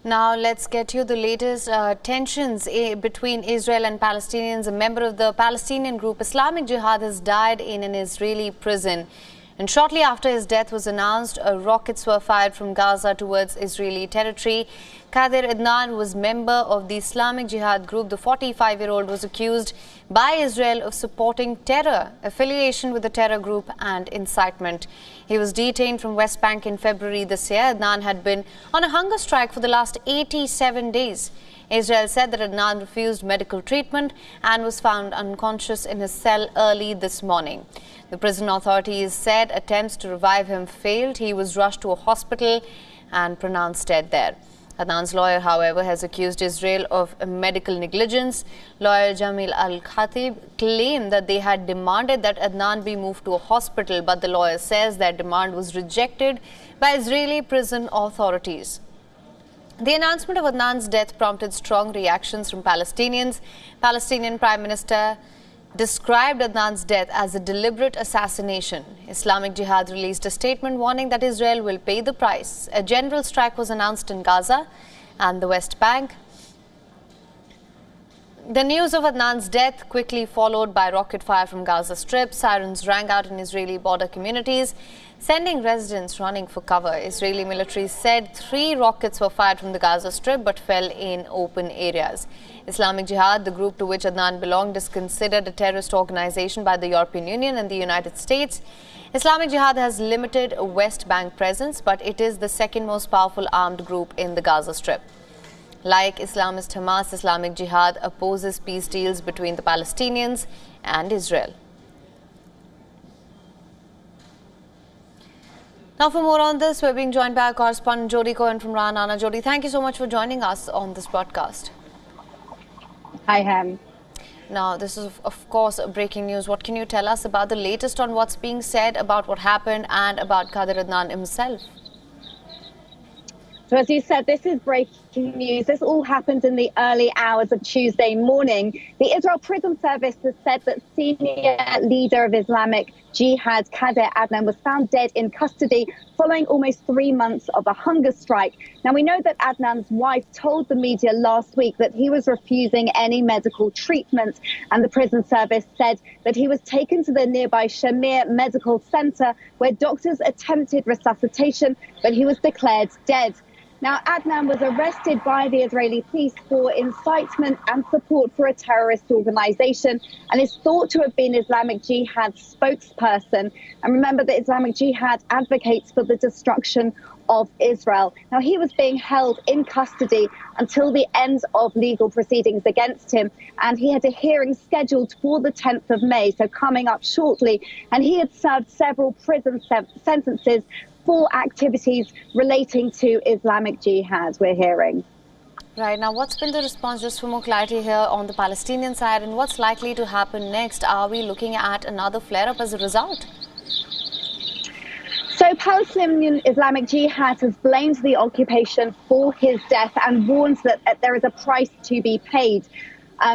Now let's get you the latest tensions between Israel and Palestinians. A member of the Palestinian group Islamic Jihad has died in an Israeli prison. And shortly after his death was announced, rockets were fired from Gaza towards Israeli territory. Khader Adnan was member of the Islamic Jihad group. The 45-year-old was accused by Israel of supporting terror, affiliation with the terror group and incitement. He was detained from West Bank in February this year. Adnan had been on a hunger strike for the last 87 days. Israel said that Adnan refused medical treatment and was found unconscious in his cell early this morning. The prison authorities said attempts to revive him failed. He was rushed to a hospital and pronounced dead there. Adnan's lawyer, however, has accused Israel of medical negligence. Lawyer Jamil Al-Khatib claimed that they had demanded that Adnan be moved to a hospital, but the lawyer says that demand was rejected by Israeli prison authorities. The announcement of Adnan's death prompted strong reactions from Palestinians. Palestinian Prime Minister described Adnan's death as a deliberate assassination. Islamic Jihad released a statement warning that Israel will pay the price. A general strike was announced in Gaza and the West Bank. The news of Adnan's death quickly followed by rocket fire from Gaza Strip. Sirens rang out in Israeli border communities, sending residents running for cover. Israeli military said 3 rockets were fired from the Gaza Strip but fell in open areas. Islamic Jihad, the group to which Adnan belonged, is considered a terrorist organization by the European Union and the United States. Islamic Jihad has limited West Bank presence, but it is the second most powerful armed group in the Gaza Strip. Like Islamist Hamas, Islamic Jihad opposes peace deals between the Palestinians and Israel. Now for more on this, we're being joined by our correspondent Jody Cohen from Ranana. Jody, thank you so much for joining us on this broadcast. Hi, Ham. Now, this is, of course, breaking news. What can you tell us about the latest on what's being said about what happened and about Qadir Adnan himself? So as you said, this is breaking news. This all happened in the early hours of Tuesday morning. The Israel Prison Service has said that senior leader of Islamic Jihad, Khader Adnan, was found dead in custody following almost 3 months of a hunger strike. Now, we know that Adnan's wife told the media last week that he was refusing any medical treatment, and the prison service said that he was taken to the nearby Shamir Medical Center where doctors attempted resuscitation, but he was declared dead. Now, Adnan was arrested by the Israeli police for incitement and support for a terrorist organization and is thought to have been Islamic Jihad's spokesperson. And remember that Islamic Jihad advocates for the destruction of Israel. Now, he was being held in custody until the end of legal proceedings against him, and he had a hearing scheduled for the 10th of May, so coming up shortly. And he had served several prison sentences for activities relating to Islamic Jihad, we're hearing. Right. Now, what's been the response, just for more clarity here, on the Palestinian side, and what's likely to happen next? Are we looking at another flare-up as a result? So Palestinian Islamic Jihad has blamed the occupation for his death and warns that there is a price to be paid.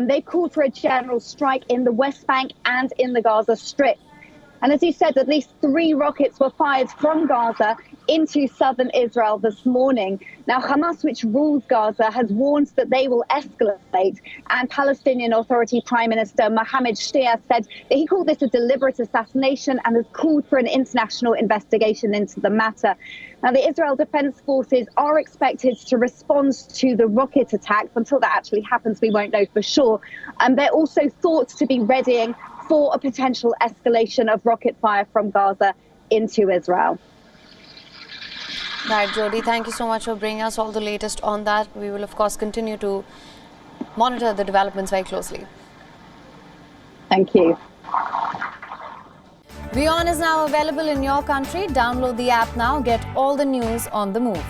They called for a general strike in the West Bank and in the Gaza Strip. And as you said, at least 3 rockets were fired from Gaza into southern Israel this morning. Now, Hamas, which rules Gaza, has warned that they will escalate. And Palestinian Authority Prime Minister Mohammed Shia said that he called this a deliberate assassination and has called for an international investigation into the matter. Now, the Israel Defense Forces are expected to respond to the rocket attacks. Until that actually happens, we won't know for sure. And they're also thought to be readying for a potential escalation of rocket fire from Gaza into Israel. Right, Jody, thank you so much for bringing us all the latest on that. We will, of course, continue to monitor the developments very closely. Thank you. WION is now available in your country. Download the app now. Get all the news on the move.